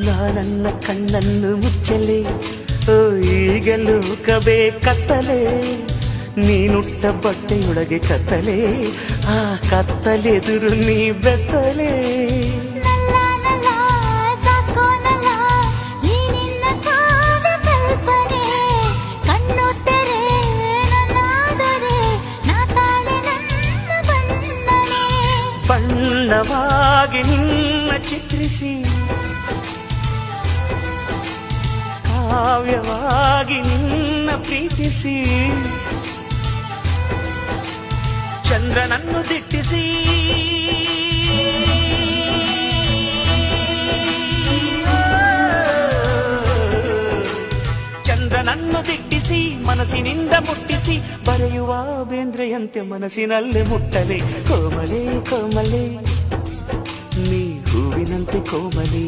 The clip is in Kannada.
ನಾನನ್ನ ಕಣ್ಣನ್ನು ಮುಚ್ಚಲೆ ಓ ಈಗಲೂ ಕಬೆ ಕತ್ತಲೆ ನೀನುಟ್ಟ ಬಟ್ಟೆಯೊಳಗೆ ಕತ್ತಲೆ ಆ ಕತ್ತಲೆದುರು ನೀ ಬೆತ್ತಲೆ ಬಣ್ಣವಾಗಿ ನಿನ್ನ ಚಿತ್ರಿಸಿ ಕಾವ್ಯವಾಗಿ ನಿನ್ನ ಪ್ರೀತಿಸಿ ಚಂದ್ರನನ್ನು ದಿಟ್ಟಿಸಿ ಚಂದ್ರನನ್ನು ದಿಟ್ಟಿಸಿ ಮನಸ್ಸಿನಿಂದ ಮುಟ್ಟಿಸಿ ಬರೆಯುವ ಬೇಂದ್ರೆಯಂತೆ ಮನಸ್ಸಿನಲ್ಲೇ ಮುಟ್ಟಲೆ ಕೋಮಲೆ ಕೋಮಲೆ ನೀ ಹೂವಿನಂತೆ ಕೋಮಲೆ